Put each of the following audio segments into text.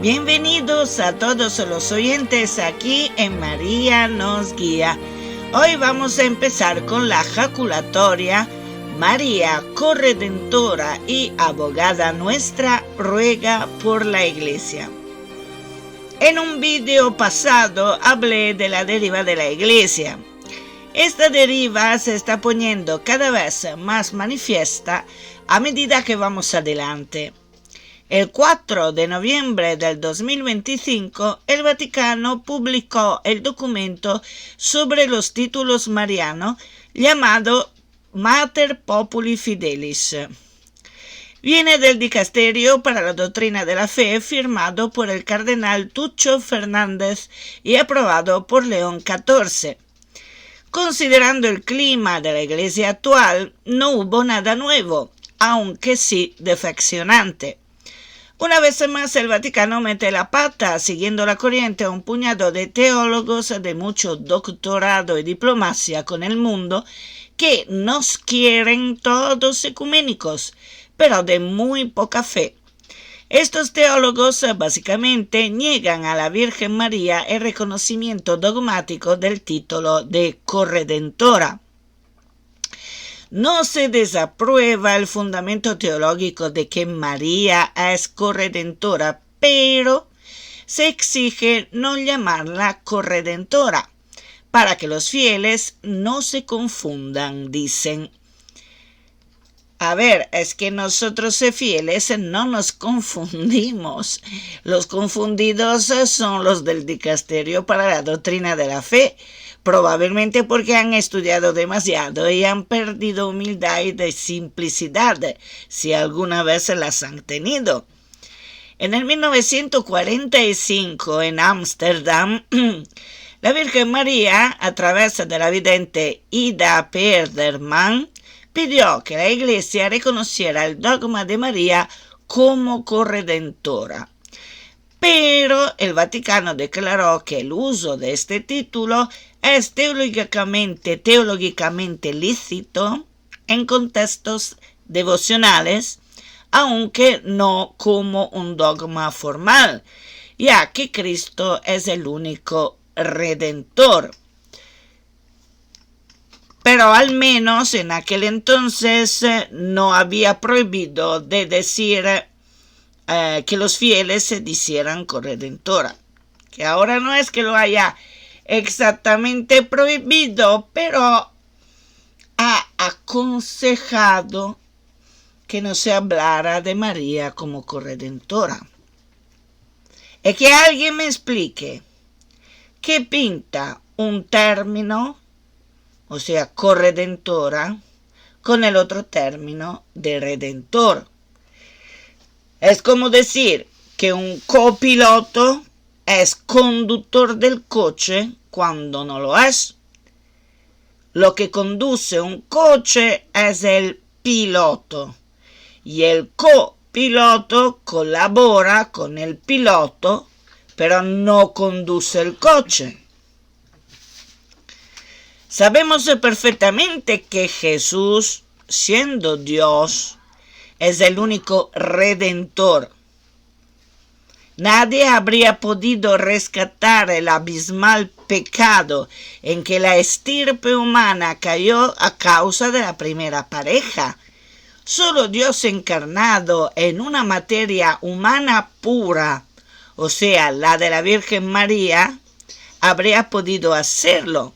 Bienvenidos a todos los oyentes aquí en María nos guía. Hoy vamos a empezar con la jaculatoria María, corredentora y abogada nuestra, ruega por la Iglesia. En un video pasado hablé de la deriva de la Iglesia. Esta deriva se está poniendo cada vez más manifiesta a medida que vamos adelante. El 4 de noviembre del 2025, el Vaticano publicó el documento sobre los títulos marianos llamado Mater Populi Fidelis. Viene del Dicasterio para la Doctrina de la Fe, firmado por el cardenal Tuccio Fernández y aprobado por León XIV. Considerando el clima de la Iglesia actual, no hubo nada nuevo, aunque sí defeccionante. Una vez más el Vaticano mete la pata, siguiendo la corriente a un puñado de teólogos de mucho doctorado y diplomacia con el mundo, que nos quieren todos ecuménicos, pero de muy poca fe. Estos teólogos básicamente niegan a la Virgen María el reconocimiento dogmático del título de corredentora. No se desaprueba el fundamento teológico de que María es corredentora, pero se exige no llamarla corredentora, para que los fieles no se confundan, dicen. A ver, es que nosotros fieles no nos confundimos. Los confundidos son los del Dicasterio para la Doctrina de la Fe, probablemente porque han estudiado demasiado y han perdido humildad y de simplicidad, si alguna vez las han tenido. En el 1945, en Ámsterdam, la Virgen María, a través de la vidente Ida Peerderman, pidió que la Iglesia reconociera el dogma de María como corredentora. Pero el Vaticano declaró que el uso de este título es teológicamente lícito en contextos devocionales, aunque no como un dogma formal, ya que Cristo es el único redentor. Pero al menos en aquel entonces no había prohibido de decir que los fieles se dijeran corredentora. Que ahora no es que lo haya exactamente prohibido, pero ha aconsejado que no se hablara de María como corredentora. Y que alguien me explique qué pinta un término, o sea, corredentora, con el otro término de redentor. Es como decir que un copiloto es conductor del coche cuando no lo es. Lo que conduce un coche es el piloto y el copiloto colabora con el piloto, pero no conduce el coche. Sabemos perfectamente que Jesús, siendo Dios, es el único redentor. Nadie habría podido rescatar el abismal pecado en que la estirpe humana cayó a causa de la primera pareja. Solo Dios encarnado en una materia humana pura, o sea, la de la Virgen María, habría podido hacerlo.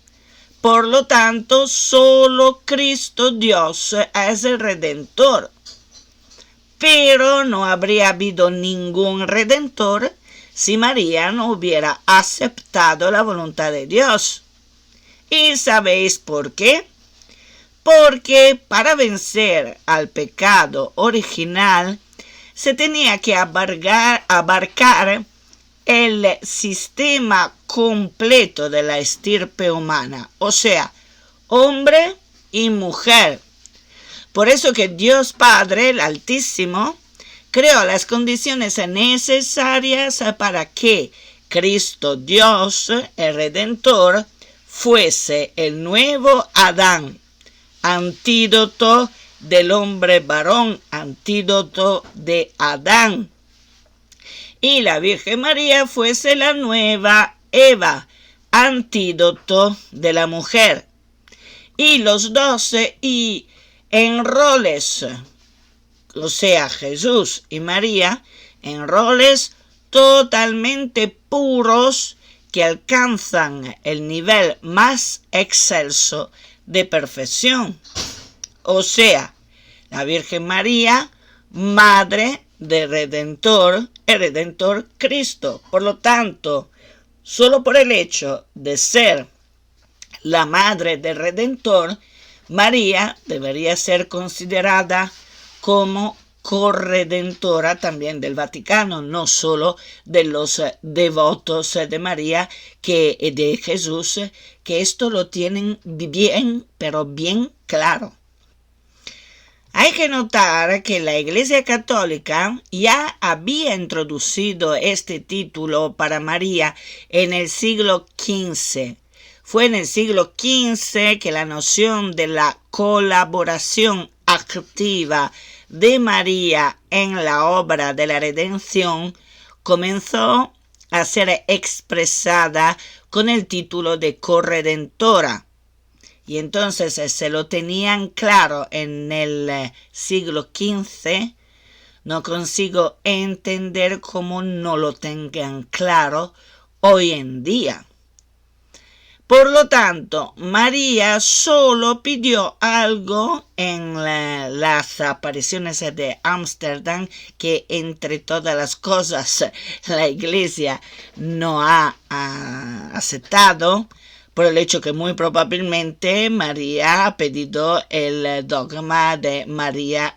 Por lo tanto, solo Cristo Dios es el Redentor. Pero no habría habido ningún Redentor si María no hubiera aceptado la voluntad de Dios. ¿Y sabéis por qué? Porque para vencer al pecado original se tenía que abarcar el sistema completo de la estirpe humana, o sea, hombre y mujer. Por eso que Dios Padre, el Altísimo, creó las condiciones necesarias para que Cristo Dios, el Redentor, fuese el nuevo Adán, antídoto del hombre varón, antídoto de Adán. y la Virgen María fuese la nueva Eva, antídoto de la mujer. Y los 12 y en roles, o sea, Jesús y María, en roles totalmente puros que alcanzan el nivel más excelso de perfección. O sea, la Virgen María, madre del Redentor, el Redentor Cristo. Por lo tanto, solo por el hecho de ser la madre del Redentor, María debería ser considerada como corredentora también del Vaticano, no solo de los devotos de María de Jesús, que esto lo tienen bien, pero bien claro. Hay que notar que la Iglesia Católica ya había introducido este título para María en el siglo XV. Fue en el siglo XV que la noción de la colaboración activa de María en la obra de la redención comenzó a ser expresada con el título de corredentora. Y entonces se lo tenían claro en el siglo XV. No consigo entender cómo no lo tengan claro hoy en día. Por lo tanto, María solo pidió algo en las apariciones de Ámsterdam, que entre todas las cosas la Iglesia no ha aceptado, por el hecho que muy probablemente María ha pedido el dogma de María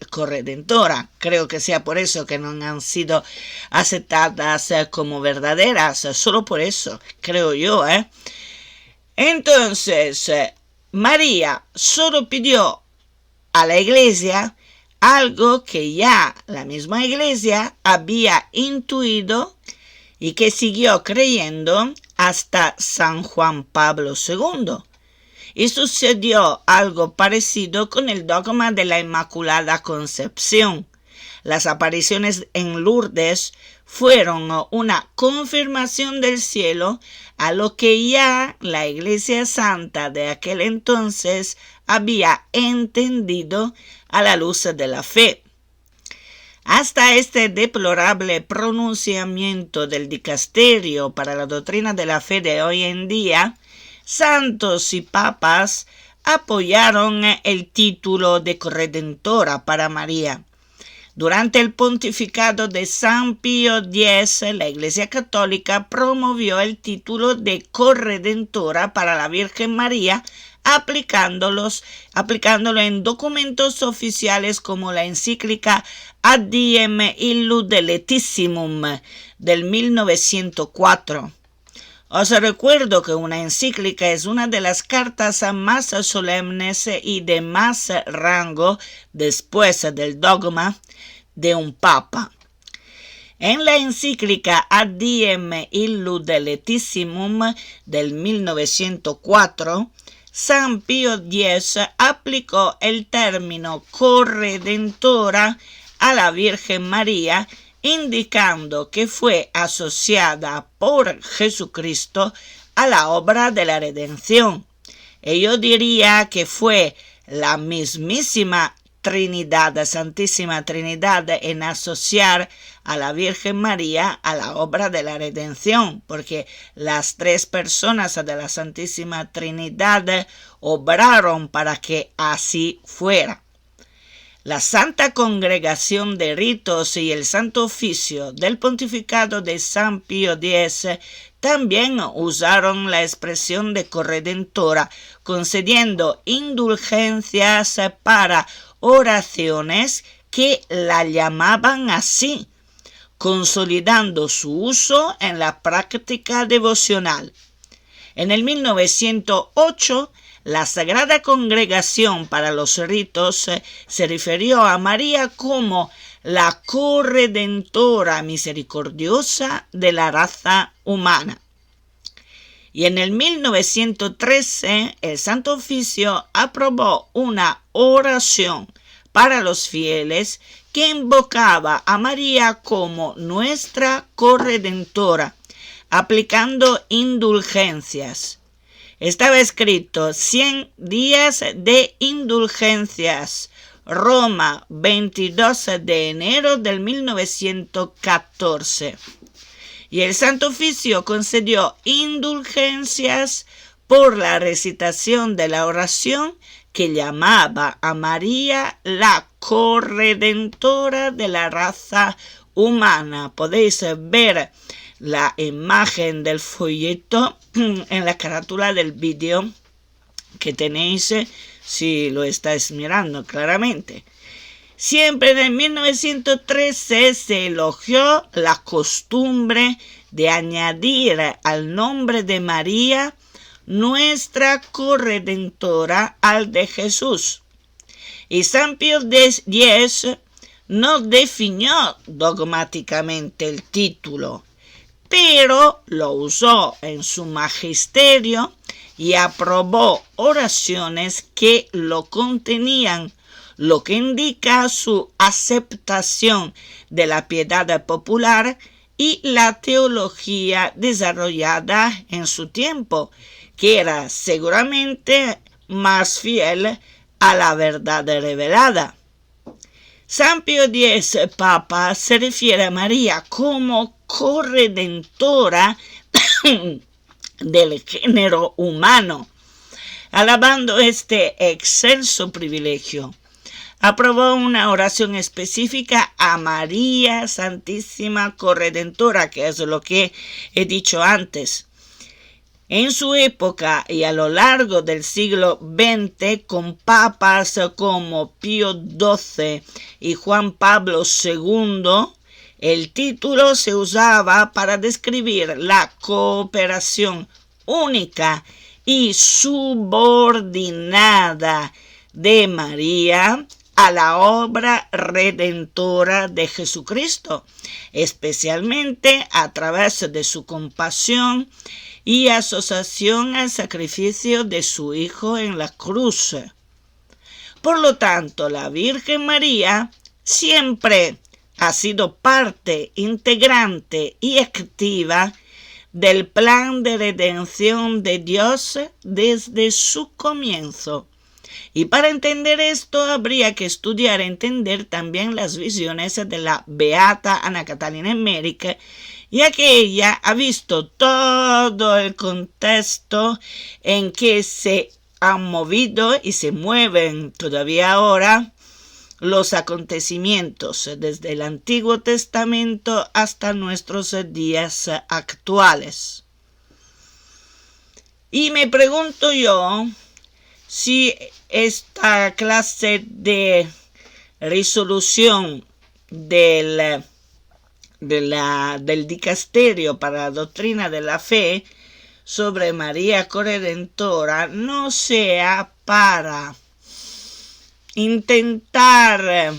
corredentora. Creo que sea por eso que no han sido aceptadas como verdaderas, solo por eso, creo yo, Entonces, María solo pidió a la Iglesia algo que ya la misma Iglesia había intuido y que siguió creyendo hasta San Juan Pablo II. Y sucedió algo parecido con el dogma de la Inmaculada Concepción. Las apariciones en Lourdes fueron una confirmación del cielo a lo que ya la Iglesia Santa de aquel entonces había entendido a la luz de la fe. Hasta este deplorable pronunciamiento del dicasterio para la doctrina de la fe de hoy en día, santos y papas apoyaron el título de corredentora para María. Durante el pontificado de San Pío X, la Iglesia Católica promovió el título de corredentora para la Virgen María, aplicándolo en documentos oficiales como la encíclica Ad Diem Illud Letissimum del 1904. Os recuerdo que una encíclica es una de las cartas más solemnes y de más rango después del dogma de un papa. En la encíclica Ad Diem Illud Letissimum del 1904, San Pío X aplicó el término corredentora a la Virgen María, indicando que fue asociada por Jesucristo a la obra de la redención. Yo diría que fue la mismísima Trinidad, Santísima Trinidad, en asociar a la Virgen María a la obra de la redención, porque las tres personas de la Santísima Trinidad obraron para que así fuera. La Santa Congregación de Ritos y el Santo Oficio del Pontificado de San Pío X también usaron la expresión de corredentora, concediendo indulgencias para oraciones que la llamaban así, consolidando su uso en la práctica devocional. En el 1908, la Sagrada Congregación para los Ritos se refirió a María como la corredentora misericordiosa de la raza humana. Y en el 1913, el Santo Oficio aprobó una oración para los fieles que invocaba a María como nuestra corredentora, aplicando indulgencias. Estaba escrito 100 días de indulgencias, Roma, 22 de enero del 1914. Y el Santo Oficio concedió indulgencias por la recitación de la oración que llamaba a María la corredentora de la raza humana. Podéis ver la imagen del folleto en la carátula del vídeo que tenéis si lo estáis mirando claramente. Siempre en 1913 se elogió la costumbre de añadir al nombre de María nuestra corredentora al de Jesús. Y San Pío X no definió dogmáticamente el título, pero lo usó en su magisterio y aprobó oraciones que lo contenían, lo que indica su aceptación de la piedad popular y la teología desarrollada en su tiempo, que era seguramente más fiel a la verdad revelada. San Pío X, Papa, se refiere a María como corredentora del género humano. Alabando este excelso privilegio, aprobó una oración específica a María Santísima Corredentora, que es lo que he dicho antes. En su época y a lo largo del siglo XX, con papas como Pío XII y Juan Pablo II, el título se usaba para describir la cooperación única y subordinada de María a la obra redentora de Jesucristo, especialmente a través de su compasión y asociación al sacrificio de su Hijo en la cruz. Por lo tanto, la Virgen María siempre ha sido parte integrante y activa del plan de redención de Dios desde su comienzo. Y para entender esto habría que estudiar e entender también las visiones de la beata Ana Catalina Emmerich, ya que ella ha visto todo el contexto en que se han movido y se mueven todavía ahora los acontecimientos desde el Antiguo Testamento hasta nuestros días actuales. Y me pregunto yo si esta clase de resolución del dicasterio para la doctrina de la fe sobre María Corredentora no sea para intentar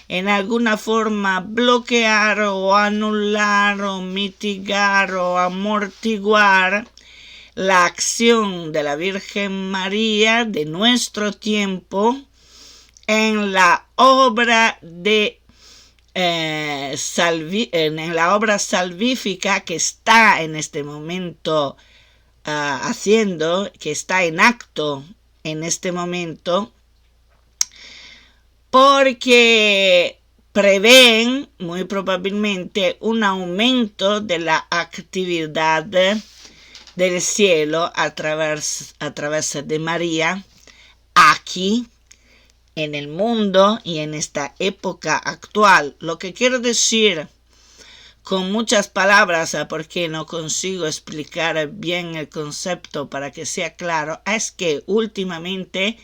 en alguna forma bloquear o anular o mitigar o amortiguar la acción de la Virgen María de nuestro tiempo en la obra salvífica que está en este momento haciendo, que está en acto en este momento, porque prevén muy probablemente un aumento de la actividad del cielo a través de María aquí en el mundo y en esta época actual. Lo que quiero decir con muchas palabras, porque no consigo explicar bien el concepto para que sea claro, es que últimamente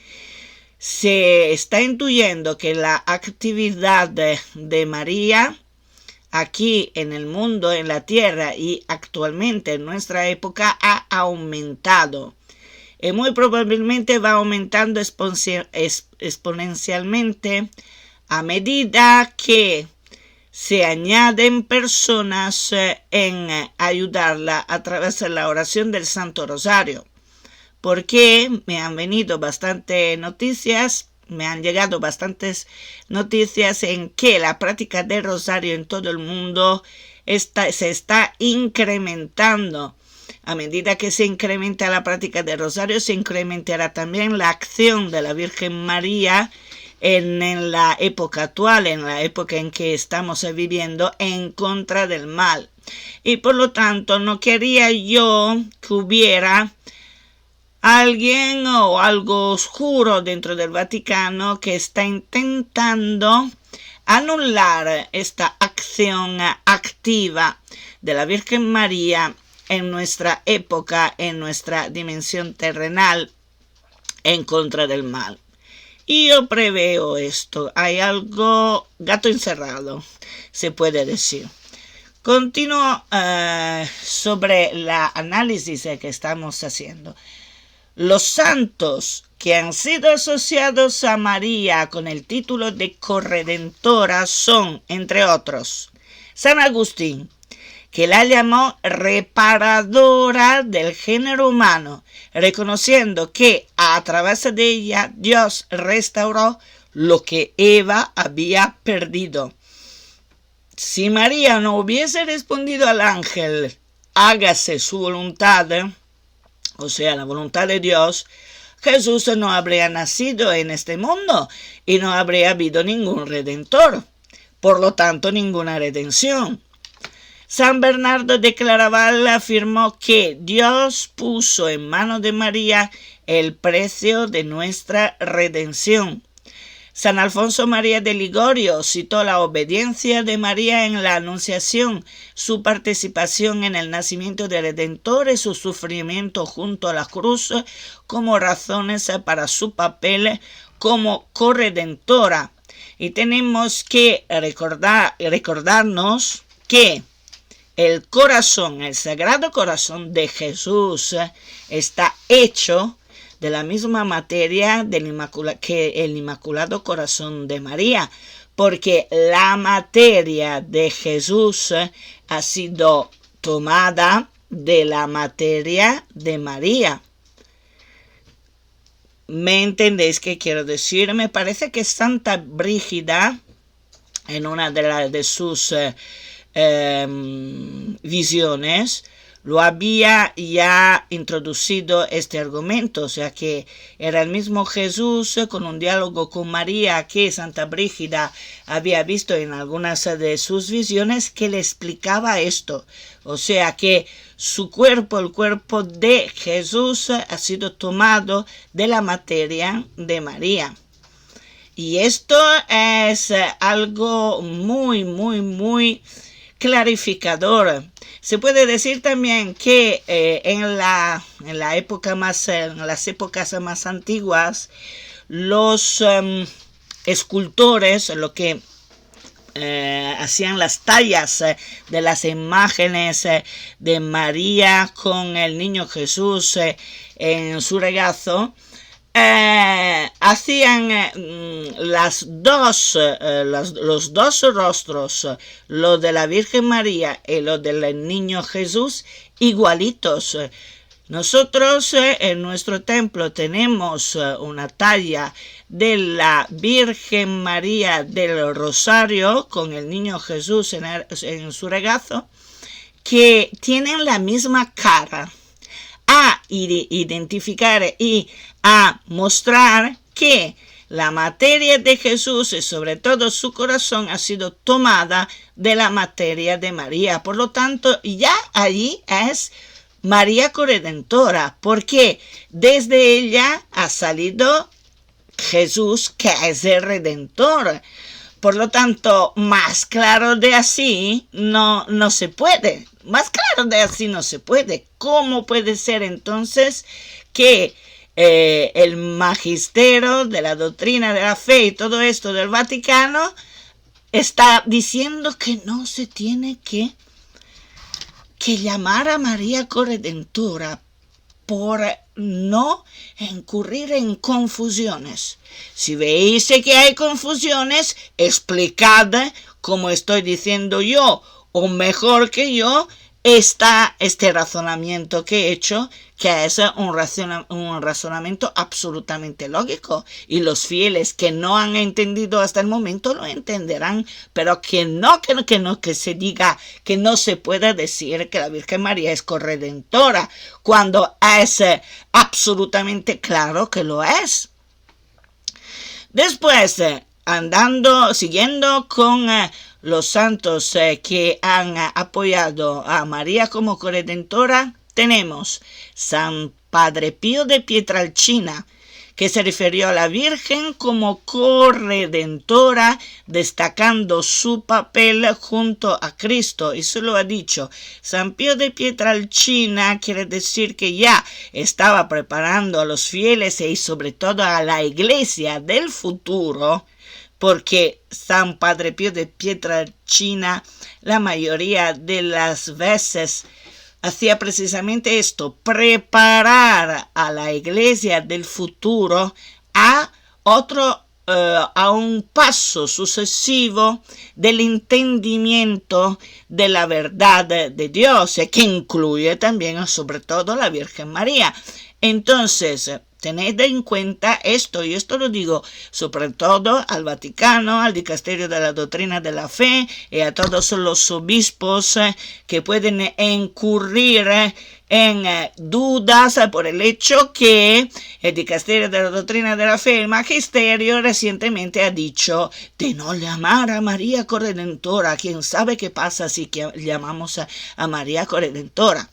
se está intuyendo que la actividad de María aquí en el mundo, en la tierra y actualmente en nuestra época ha aumentado. Y muy probablemente va aumentando exponencialmente a medida que se añaden personas en ayudarla a través de la oración del Santo Rosario. Porque me han venido bastantes noticias me han llegado bastantes noticias en que la práctica del rosario en todo el mundo se está incrementando. A medida que se incrementa la práctica del rosario, se incrementará también la acción de la Virgen María en la época actual, en la época en que estamos viviendo, en contra del mal. Y por lo tanto, no quería yo que hubiera alguien o algo oscuro dentro del Vaticano que está intentando anular esta acción activa de la Virgen María en nuestra época, en nuestra dimensión terrenal, en contra del mal. Y yo preveo esto. Hay algo, gato encerrado, se puede decir. Continúo sobre el análisis que estamos haciendo. Los santos que han sido asociados a María con el título de corredentora son, entre otros, San Agustín, que la llamó reparadora del género humano, reconociendo que a través de ella Dios restauró lo que Eva había perdido. Si María no hubiese respondido al ángel, hágase su voluntad, o sea, la voluntad de Dios, Jesús no habría nacido en este mundo y no habría habido ningún redentor, por lo tanto ninguna redención. San Bernardo de Claraval afirmó que Dios puso en manos de María el precio de nuestra redención. San Alfonso María de Ligorio citó la obediencia de María en la Anunciación, su participación en el nacimiento del Redentor y su sufrimiento junto a la cruz como razones para su papel como corredentora. Y tenemos que recordarnos que el corazón, el Sagrado Corazón de Jesús está hecho de la misma materia que el Inmaculado Corazón de María, porque la materia de Jesús ha sido tomada de la materia de María. ¿Me entendéis qué quiero decir? Me parece que Santa Brígida, en una de sus visiones, lo había ya introducido este argumento, o sea que era el mismo Jesús con un diálogo con María que Santa Brígida había visto en algunas de sus visiones, que le explicaba esto. O sea que su cuerpo, el cuerpo de Jesús, ha sido tomado de la materia de María. Y esto es algo muy, muy, muy clarificador. Se puede decir también que en las épocas más antiguas, los escultores, lo que hacían las tallas de las imágenes de María con el niño Jesús en su regazo, hacían los dos rostros, lo de la Virgen María y lo del niño Jesús, igualitos. Nosotros en nuestro templo tenemos una talla de la Virgen María del Rosario con el niño Jesús en su regazo, que tienen la misma cara, a identificar y a mostrar que la materia de Jesús y sobre todo su corazón ha sido tomada de la materia de María. Por lo tanto, ya allí es María Corredentora, porque desde ella ha salido Jesús, que es el Redentor. Por lo tanto, más claro de así no se puede. Más claro de así no se puede. ¿Cómo puede ser entonces que el magisterio de la doctrina de la fe y todo esto del Vaticano está diciendo que no se tiene que llamar a María Corredentora por no incurrir en confusiones? Si veis que hay confusiones, explicad como estoy diciendo yo, o mejor que yo, está este razonamiento que he hecho, que es un razonamiento absolutamente lógico, y los fieles que no han entendido hasta el momento lo entenderán, pero que se diga que no se puede decir que la Virgen María es corredentora cuando es absolutamente claro que lo es. Después, siguiendo con los santos que han apoyado a María como corredentora, tenemos San Padre Pío de Pietrelcina, que se refirió a la Virgen como corredentora, destacando su papel junto a Cristo. Y se lo ha dicho. San Pío de Pietrelcina quiere decir que ya estaba preparando a los fieles y sobre todo a la iglesia del futuro, porque San Padre Pío de Pietrelcina la mayoría de las veces hacía precisamente esto, preparar a la iglesia del futuro a un paso sucesivo del entendimiento de la verdad de Dios, que incluye también sobre todo la Virgen María. Entonces, tened en cuenta esto, y esto lo digo sobre todo al Vaticano, al Dicasterio de la Doctrina de la Fe y a todos los obispos que pueden incurrir en dudas por el hecho que el Dicasterio de la Doctrina de la Fe, el Magisterio, recientemente ha dicho de no llamar a María Corredentora. ¿Quién sabe qué pasa si llamamos a María Corredentora?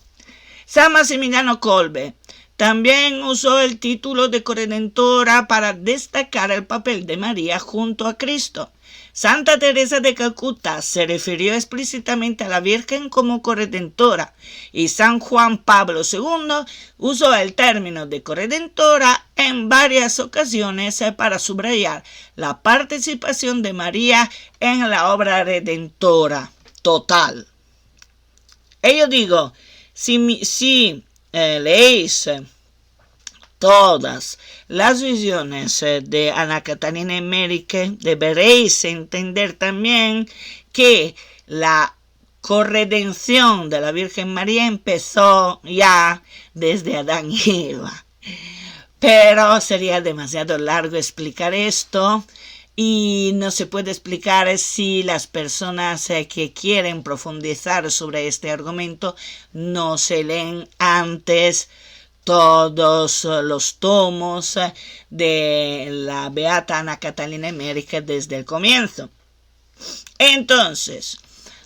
San Maximiliano Kolbe también usó el título de corredentora para destacar el papel de María junto a Cristo. Santa Teresa de Calcuta se refirió explícitamente a la Virgen como corredentora, y San Juan Pablo II usó el término de corredentora en varias ocasiones para subrayar la participación de María en la obra redentora total. Y yo digo, si leéis todas las visiones de Ana Catalina Emmerich, deberéis entender también que la corredención de la Virgen María empezó ya desde Adán y Eva. Pero sería demasiado largo explicar esto, y no se puede explicar si las personas que quieren profundizar sobre este argumento no se leen antes todos los tomos de la Beata Ana Catalina Emmerich desde el comienzo. Entonces,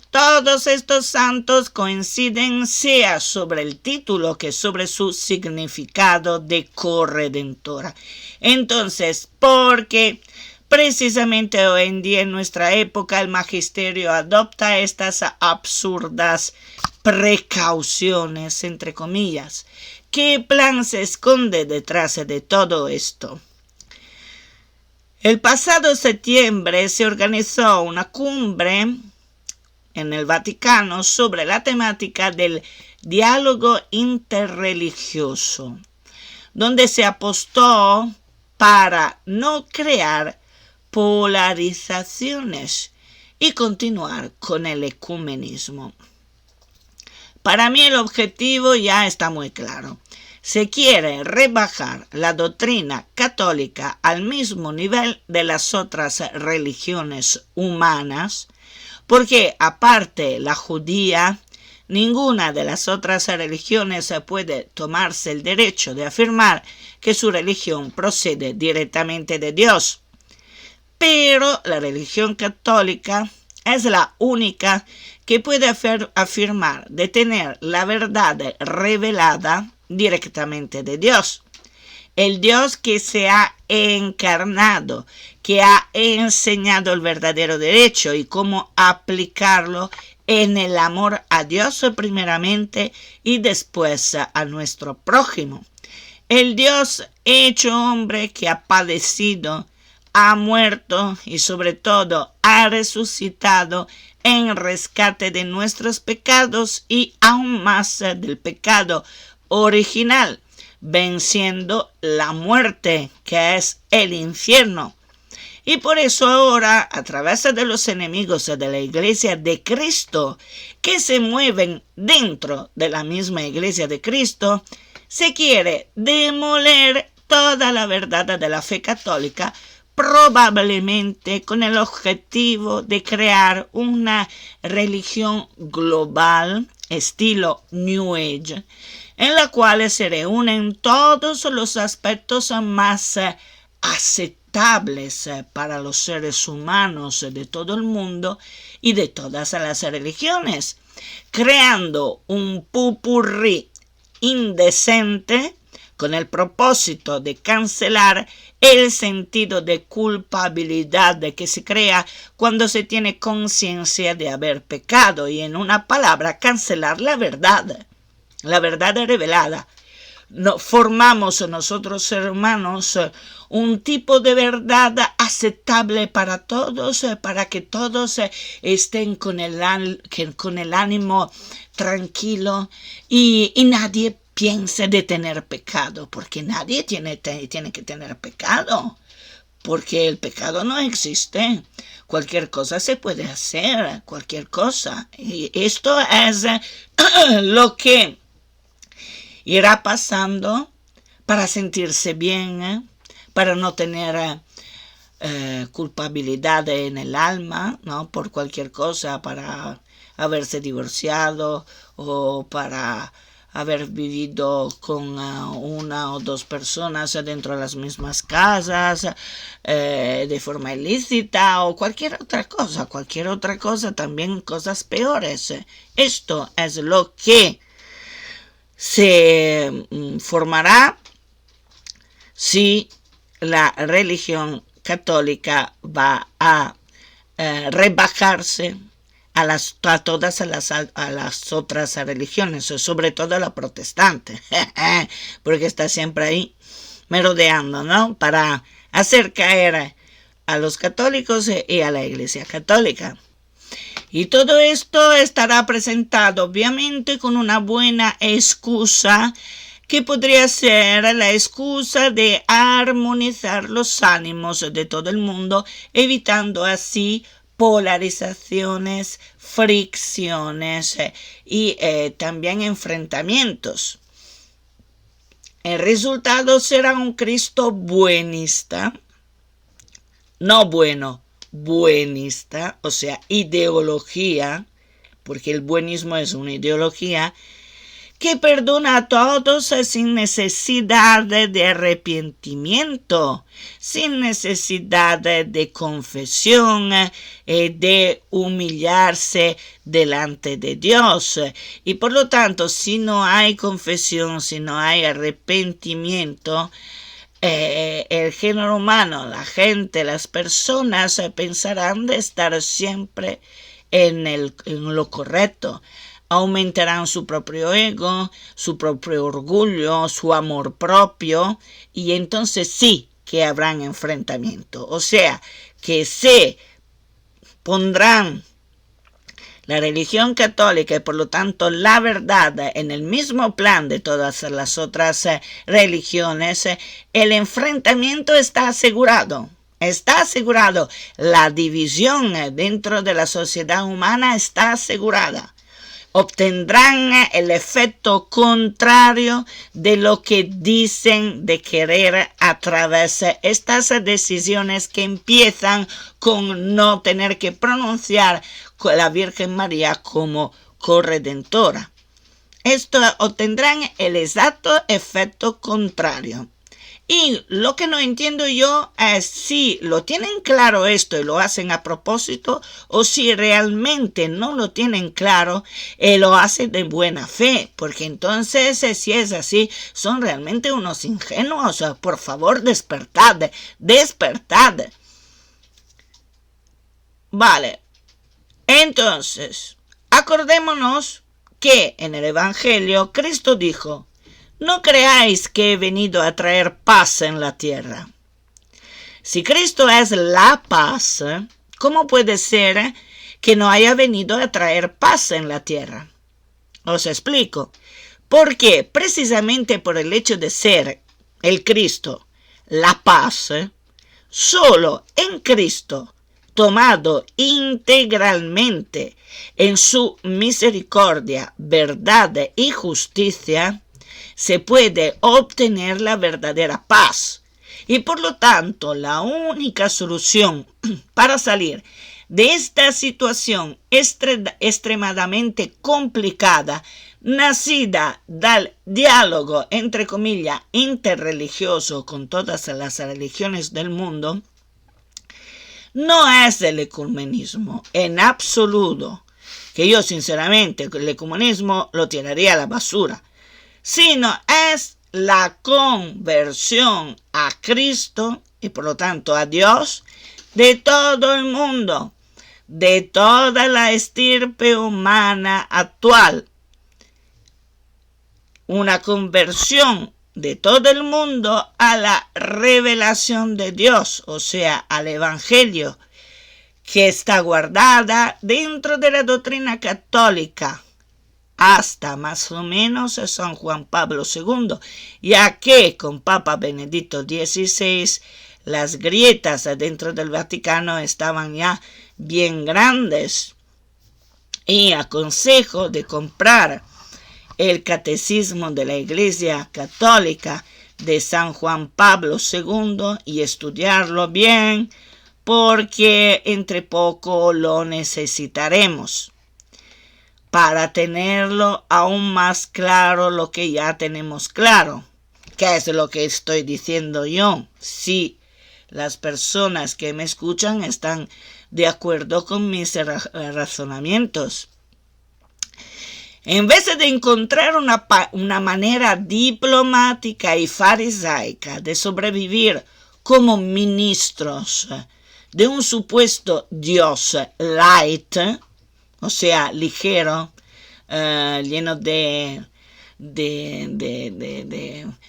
todos estos santos coinciden sea sobre el título que sobre su significado de corredentora. Entonces, porque precisamente hoy en día en nuestra época el magisterio adopta estas absurdas precauciones, entre comillas. ¿Qué plan se esconde detrás de todo esto? El pasado septiembre se organizó una cumbre en el Vaticano sobre la temática del diálogo interreligioso, donde se apostó para no crear polarizaciones y continuar con el ecumenismo. Para mí el objetivo ya está muy claro. Se quiere rebajar la doctrina católica al mismo nivel de las otras religiones humanas, porque aparte la judía, ninguna de las otras religiones puede tomarse el derecho de afirmar que su religión procede directamente de Dios. Pero la religión católica es la única que puede afirmar de tener la verdad revelada directamente de Dios. El Dios que se ha encarnado, que ha enseñado el verdadero derecho y cómo aplicarlo en el amor a Dios primeramente y después a nuestro prójimo. El Dios hecho hombre que ha padecido, ha muerto y sobre todo ha resucitado en rescate de nuestros pecados y aún más del pecado original, venciendo la muerte que es el infierno. Y por eso ahora, a través de los enemigos de la iglesia de Cristo, que se mueven dentro de la misma iglesia de Cristo, se quiere demoler toda la verdad de la fe católica, probablemente con el objetivo de crear una religión global, estilo New Age, en la cual se reúnen todos los aspectos más aceptables para los seres humanos de todo el mundo y de todas las religiones, creando un popurrí indecente con el propósito de cancelar el sentido de culpabilidad que se crea cuando se tiene conciencia de haber pecado y, en una palabra, cancelar la verdad revelada. No, formamos nosotros, hermanos, un tipo de verdad aceptable para todos, para que todos estén con el ánimo tranquilo y nadie piense de tener pecado, porque nadie tiene que tener pecado, porque el pecado no existe. Cualquier cosa se puede hacer, cualquier cosa. Y esto es lo que irá pasando para sentirse bien, para no tener culpabilidad en el alma, ¿no? Por cualquier cosa, para haberse divorciado o para haber vivido con una o dos personas dentro de las mismas casas de forma ilícita o cualquier otra cosa, también cosas peores. Esto es lo que se formará si la religión católica va a rebajarse a todas las otras religiones, sobre todo la protestante, porque está siempre ahí merodeando, ¿no? Para hacer caer a los católicos y a la Iglesia Católica. Y todo esto estará presentado, obviamente, con una buena excusa, que podría ser la excusa de armonizar los ánimos de todo el mundo, evitando así polarizaciones, fricciones y también enfrentamientos. El resultado será un Cristo buenista, no bueno, buenista, o sea, ideología, porque el buenismo es una ideología, que perdona a todos sin necesidad de arrepentimiento, sin necesidad de confesión, de humillarse delante de Dios. Y por lo tanto, si no hay confesión, si no hay arrepentimiento, el género humano, la gente, las personas pensarán de estar siempre en lo correcto. Aumentarán su propio ego, su propio orgullo, su amor propio, y entonces sí que habrán enfrentamiento. O sea, que se pondrán la religión católica y por lo tanto la verdad en el mismo plan de todas las otras religiones. El enfrentamiento está asegurado. Está asegurado. La división dentro de la sociedad humana está asegurada. Obtendrán el efecto contrario de lo que dicen de querer a través de estas decisiones que empiezan con no tener que pronunciar a la Virgen María como corredentora. Esto obtendrán el exacto efecto contrario. Y lo que no entiendo yo es si lo tienen claro esto y lo hacen a propósito, o si realmente no lo tienen claro y lo hacen de buena fe, porque entonces si es así son realmente unos ingenuos. Por favor, despertad. Vale, entonces acordémonos que en el Evangelio Cristo dijo: no creáis que he venido a traer paz en la tierra. Si Cristo es la paz, ¿cómo puede ser que no haya venido a traer paz en la tierra? Os explico. Porque precisamente por el hecho de ser el Cristo, la paz, Solo en Cristo, tomado integralmente en su misericordia, verdad y justicia, se puede obtener la verdadera paz. Y por lo tanto, la única solución para salir de esta situación extremadamente complicada, nacida del diálogo, entre comillas, interreligioso con todas las religiones del mundo, no es el ecumenismo en absoluto, que yo sinceramente el ecumenismo lo tiraría a la basura, sino es la conversión a Cristo y por lo tanto a Dios de todo el mundo, de toda la estirpe humana actual. Una conversión de todo el mundo a la revelación de Dios, o sea, al Evangelio, que está guardada dentro de la doctrina católica hasta más o menos San Juan Pablo II, ya que con Papa Benedicto XVI las grietas dentro del Vaticano estaban ya bien grandes. Y aconsejo de comprar el Catecismo de la Iglesia Católica de San Juan Pablo II y estudiarlo bien, porque entre poco lo necesitaremos para tenerlo aún más claro lo que ya tenemos claro. ¿Qué es lo que estoy diciendo yo? Sí, las personas que me escuchan están de acuerdo con mis razonamientos. En vez de encontrar una manera diplomática y farisaica de sobrevivir como ministros de un supuesto Dios light, o sea, ligero, lleno de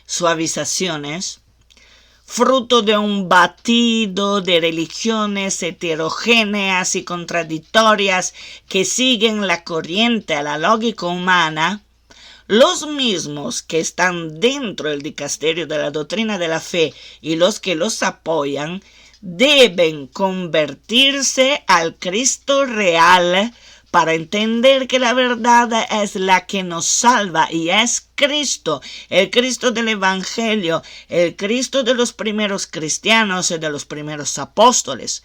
suavizaciones, fruto de un batido de religiones heterogéneas y contradictorias que siguen la corriente a la lógica humana, los mismos que están dentro del dicasterio de la doctrina de la fe y los que los apoyan deben convertirse al Cristo real para entender que la verdad es la que nos salva y es Cristo, el Cristo del Evangelio, el Cristo de los primeros cristianos y de los primeros apóstoles.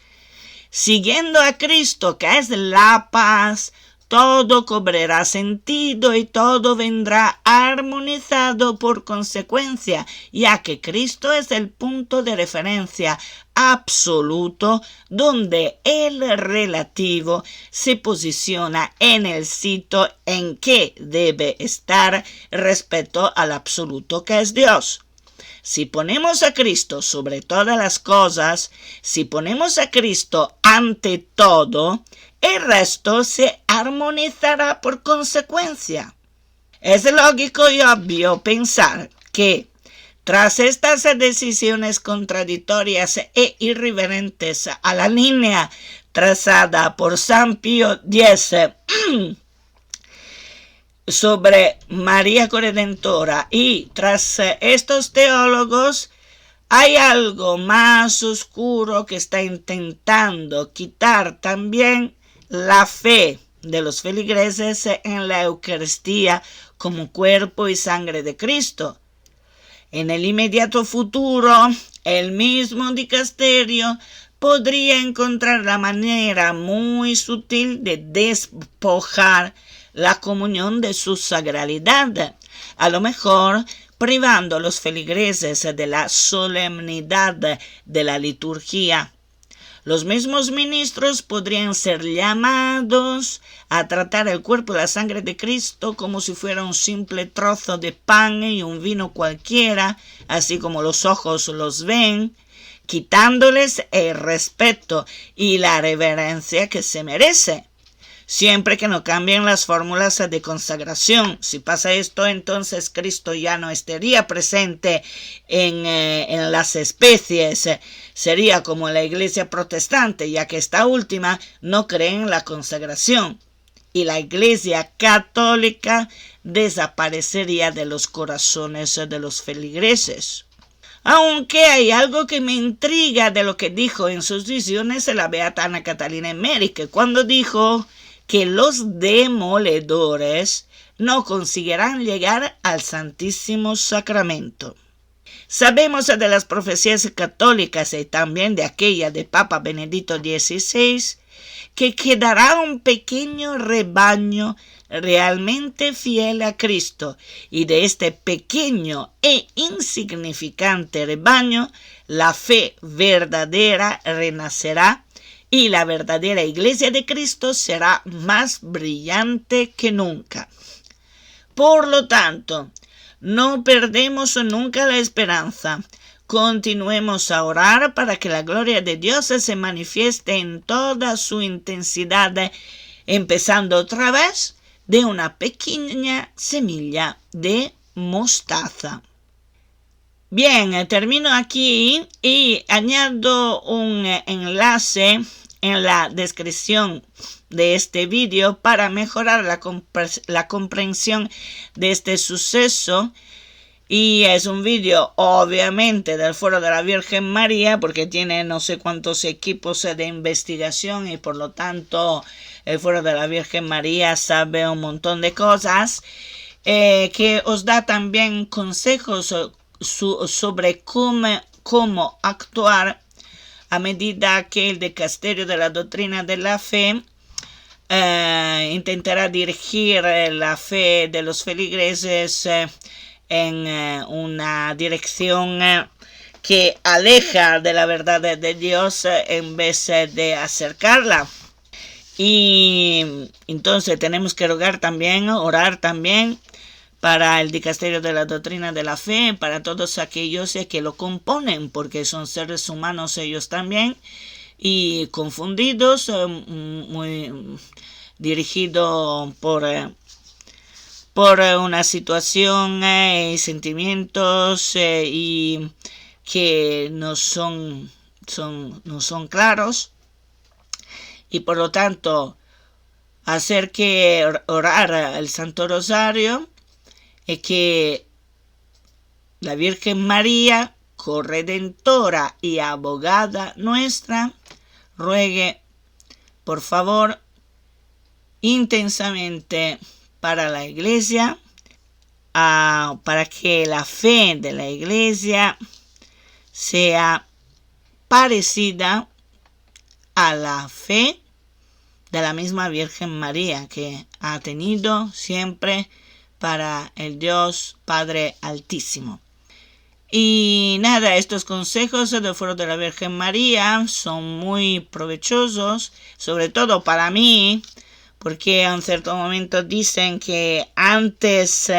Siguiendo a Cristo, que es la paz, todo cobrará sentido y todo vendrá armonizado por consecuencia, ya que Cristo es el punto de referencia absoluto donde el relativo se posiciona en el sitio en que debe estar respecto al absoluto que es Dios. Si ponemos a Cristo sobre todas las cosas, si ponemos a Cristo ante todo, el resto se armonizará por consecuencia. Es lógico y obvio pensar que tras estas decisiones contradictorias e irreverentes a la línea trazada por San Pío X sobre María Corredentora y tras estos teólogos, hay algo más oscuro que está intentando quitar también la fe de los feligreses en la Eucaristía como cuerpo y sangre de Cristo. En el inmediato futuro, el mismo dicasterio podría encontrar la manera muy sutil de despojar la comunión de su sagralidad, a lo mejor privando a los feligreses de la solemnidad de la liturgia. Los mismos ministros podrían ser llamados a tratar el cuerpo y la sangre de Cristo como si fuera un simple trozo de pan y un vino cualquiera, así como los ojos los ven, quitándoles el respeto y la reverencia que se merece, siempre que no cambien las fórmulas de consagración. Si pasa esto, entonces Cristo ya no estaría presente en las especies. Sería como la Iglesia protestante, ya que esta última no cree en la consagración. Y la Iglesia católica desaparecería de los corazones de los feligreses. Aunque hay algo que me intriga de lo que dijo en sus visiones la beata Ana Catalina Emmerich, cuando dijo que los demoledores no conseguirán llegar al Santísimo Sacramento. Sabemos de las profecías católicas y también de aquella de Papa Benedicto XVI que quedará un pequeño rebaño realmente fiel a Cristo, y de este pequeño e insignificante rebaño la fe verdadera renacerá y la verdadera Iglesia de Cristo será más brillante que nunca. Por lo tanto, no perdemos nunca la esperanza. Continuemos a orar para que la gloria de Dios se manifieste en toda su intensidad, empezando otra vez de una pequeña semilla de mostaza. Bien, termino aquí y añado un enlace en la descripción de este vídeo para mejorar la comprensión de este suceso. Y es un vídeo obviamente del Foro de la Virgen María, porque tiene no sé cuántos equipos de investigación y por lo tanto el Foro de la Virgen María sabe un montón de cosas, que os da también consejos sobre cómo actuar a medida que el Dicasterio de la Doctrina de la Fe intentará dirigir la fe de los feligreses en una dirección que aleja de la verdad de Dios en vez de acercarla. Y entonces tenemos que orar también para el Dicasterio de la Doctrina de la Fe, para todos aquellos que lo componen, porque son seres humanos ellos también, y confundidos, muy dirigidos por una situación y sentimientos y que no son claros, y por lo tanto hacer que orar el Santo Rosario y que la Virgen María, corredentora y abogada nuestra, ruegue por favor intensamente para la Iglesia, para que la fe de la Iglesia sea parecida a la fe de la misma Virgen María que ha tenido siempre para el Dios Padre Altísimo. Y nada, estos consejos del Foro de la Virgen María son muy provechosos, sobre todo para mí, porque a un cierto momento dicen que antes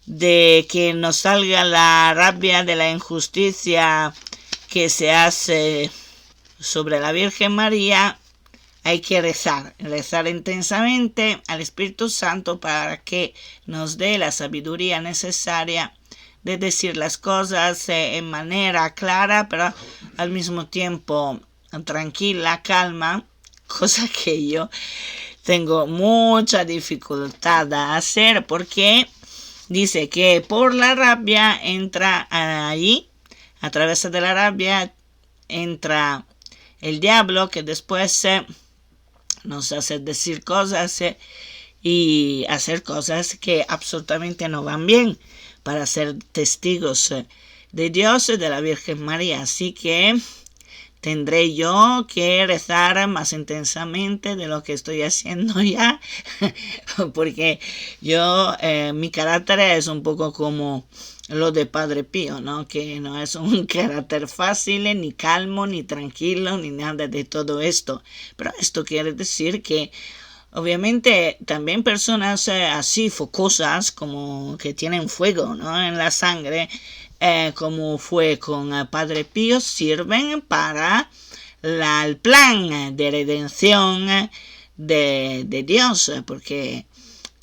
de que nos salga la rabia de la injusticia que se hace sobre la Virgen María, hay que rezar intensamente al Espíritu Santo para que nos dé la sabiduría necesaria de decir las cosas en manera clara, pero al mismo tiempo tranquila, calma, cosa que yo tengo mucha dificultad a hacer, porque dice que por la rabia entra allí, a través de la rabia entra el diablo, que después nos hace decir cosas y hacer cosas que absolutamente no van bien para ser testigos de Dios y de la Virgen María. Así que tendré yo que rezar más intensamente de lo que estoy haciendo ya, porque yo, mi carácter es un poco como lo de Padre Pío, ¿no? Que no es un carácter fácil, ni calmo, ni tranquilo, ni nada de todo esto. Pero esto quiere decir que obviamente también personas así focosas, como que tienen fuego, ¿no?, en la sangre, como fue con Padre Pío, sirven para el plan de redención de Dios, porque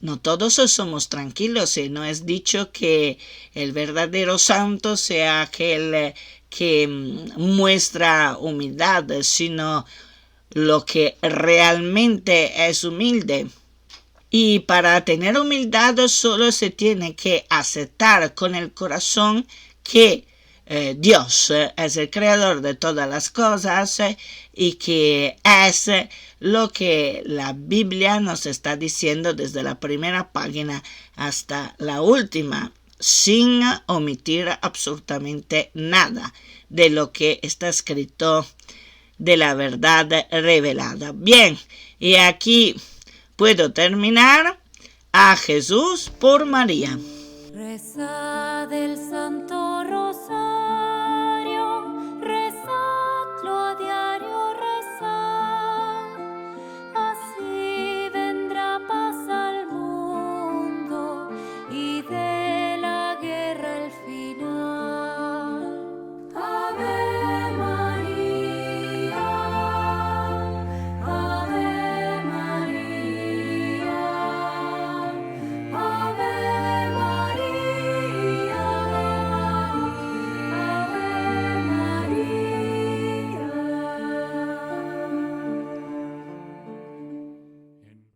no todos somos tranquilos, y no es dicho que el verdadero santo sea aquel que muestra humildad, sino lo que realmente es humilde. Y para tener humildad solo se tiene que aceptar con el corazón que Dios es el creador de todas las cosas y que es lo que la Biblia nos está diciendo desde la primera página hasta la última, sin omitir absolutamente nada de lo que está escrito de la verdad revelada. Bien, y aquí puedo terminar. A Jesús por María. Reza del